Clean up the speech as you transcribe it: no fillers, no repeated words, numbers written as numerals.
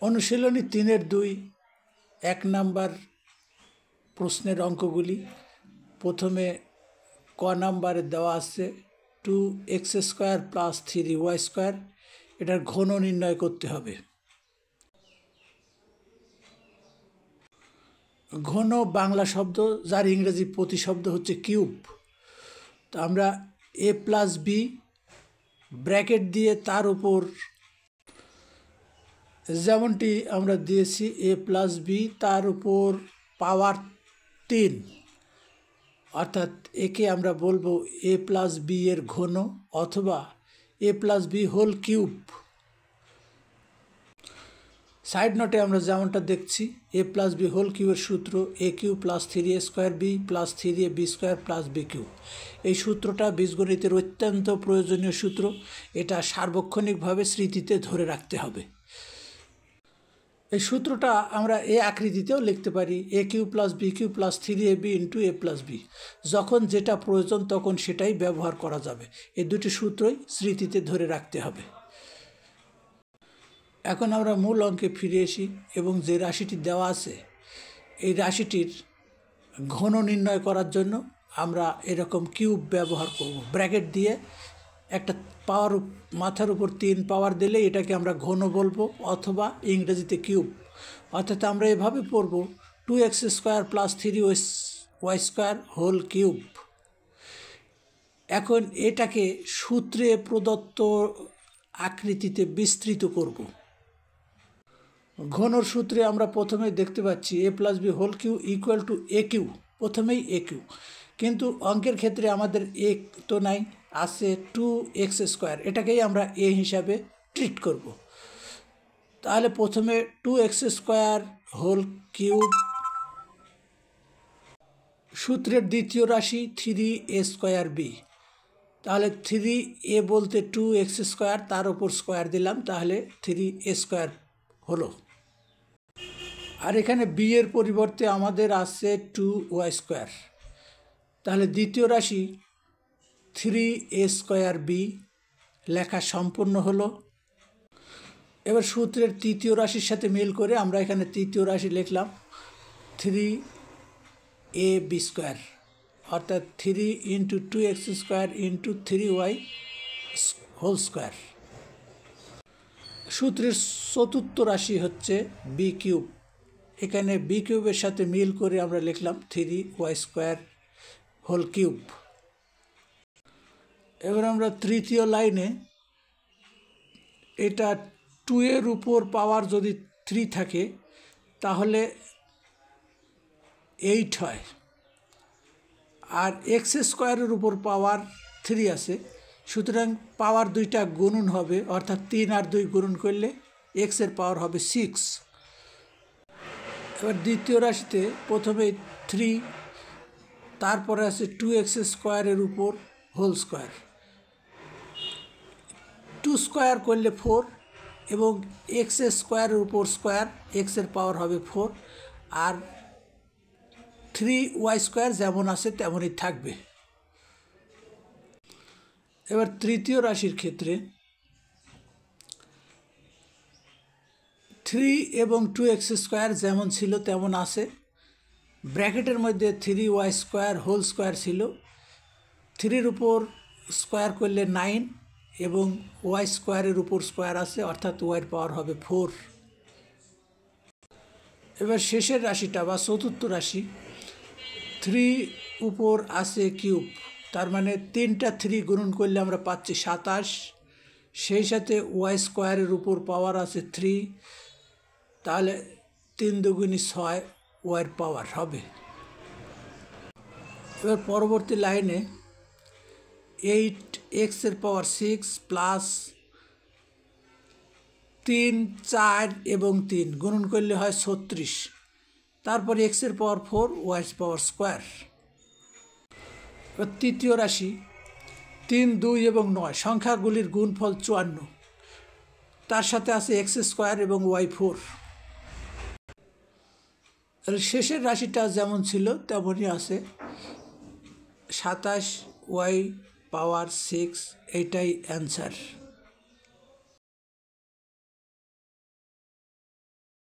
অনুশীলনী 3-2 1 নাম্বার প্রশ্নের অঙ্কগুলি। প্রথমে ক নাম্বারে দেওয়া আছে 2x² + 3y², এটার ঘন নির্ণয় করতে হবে। ঘন বাংলা শব্দ, যার ইংরেজি প্রতিশব্দ হচ্ছে কিউব। তো আমরা a + b ব্র্যাকেট দিয়ে তার উপর যেমনটি আমরা দিয়েছি a + b তার উপর পাওয়ার 3, অর্থাৎ একে আমরা বলবো a + b এর ঘন অথবা a + b whole cube. Side নোটে আমরা যেমনটা দেখছি a + b হোল কিউবের সূত্র a³ + 3a² b + 3ab² + b³। এই সূত্রটা বীজগণিতের অত্যন্ত প্রয়োজনীয় সূত্র। এটা সার্বক্ষণিকভাবে স্মৃতিতে ধরে রাখতে হবে। এই সূত্রটা আমরা এই আকৃতিতেও লিখতে পারি a³ + b³ + 3ab × a + b। যখন যেটা প্রয়োজন তখন সেটাই ব্যবহার করা যাবে। এই দুটি সূত্রই স্মৃতিতে ধরে রাখতে হবে। এখন আমরা মূল অঙ্কে ফিরে আসি এবং যে রাশিটি দেওয়া আছে এই রাশিটির ঘন নির্ণয় করার জন্য আমরা এরকম কিউব ব্যবহার করব। ব্র্যাকেট দিয়ে একটা পাওয়ার মাথার উপর 3 পাওয়ার দিলে এটাকে আমরা ঘন বলবো অথবা ইংরেজিতে কিউব। অর্থাৎ আমরা এভাবে পড়ব 2x² + 3y² হোল কিউব। এখন এটাকে সূত্রে প্রদত্ত আকৃতিতে বিস্তৃত করব। ঘনর সূত্রে আমরা প্রথমে দেখতে পাচ্ছি a + b whole cube equal to a³। প্রথমেই a³, কিন্তু অঙ্কের ক্ষেত্রে আমাদের a তো নাই, আছে 2x²। এটাকেই আমরা a হিসাবে ট্রিট করব। তাহলে প্রথমে 2x² হোল কিউব, সূত্রের দ্বিতীয় রাশি 3a²b। তাহলে 3a বলতে 2x², তার উপর স্কোয়ার দিলাম, তাহলে 3a² হলো। আর এখানে b এর পরিবর্তে আমাদের আছে 2y²। তাহলে দ্বিতীয় রাশি 3a²b লেখা সম্পূর্ণ হলো। এবার সূত্রের তৃতীয় রাশির সাথে মিল করে আমরা এখানে তৃতীয় রাশি লিখলাম 3ab², অর্থাৎ 3 × 2x² × 3y² হোল। সূত্রের চতুর্থ রাশি হচ্ছে b³। এখানে b³ সাথে মিল করে আমরা লিখলাম 3y² হোল কিউব। এবার আমরা তৃতীয় লাইনে এটা 2 এর উপর পাওয়ার যদি 3 থাকে তাহলে 8 হয়, আর x² উপর পাওয়ার 3 আছে, সুতরাং পাওয়ার দুইটা গুণন হবে, অর্থাৎ 3 আর 2 গুণন করলে x এর পাওয়ার হবে 6। এবার দ্বিতীয় রাশিতে প্রথমে 3, তারপরে আছে 2x² উপর হোল স্কোয়ার। 2 স্কোয়ার করলে 4 এবং x² উপর স্কোয়ার, x এর পাওয়ার হবে 4, আর 3y² যেমন আছে তেমনই থাকবে। এবার তৃতীয় রাশির ক্ষেত্রে 3 এবং 2x² যেমন ছিল তেমন আছে। ব্র্যাকেটের মধ্যে 3y² হোল স্কোয়ার ছিল, 3-র উপর স্কোয়ার করলে 9 এবং y² উপর স্কোয়ার আছে, অর্থাৎ y এর পাওয়ার হবে 4। এবার শেষের রাশিটা বা চতুর্থ রাশি 3 উপর আছে কিউব, তার মানে 3টা 3 গুণন করলে আমরা পাচ্ছি 27। সেই সাথে y² উপর পাওয়ার আছে 3, তাহলে 3 × 2 = 6 y এর পাওয়ার হবে। এবার পরবর্তী লাইনে 8x এর পাওয়ার 6 প্লাস 3, 4 এবং 3 গুণন করলে হয় 36, তারপরে x এর পাওয়ার 4, y এর পাওয়ার স্কোয়ার। এবার তৃতীয় রাশি 3, 2 এবং 9 সংখ্যাগুলির গুণফল 54, তার সাথে আছে x² এবং y4। তাহলে শেষের রাশিটা যেমন ছিল তেমনই আছে 27 y পাওয়ার 6, এইটাই অ্যান্সার।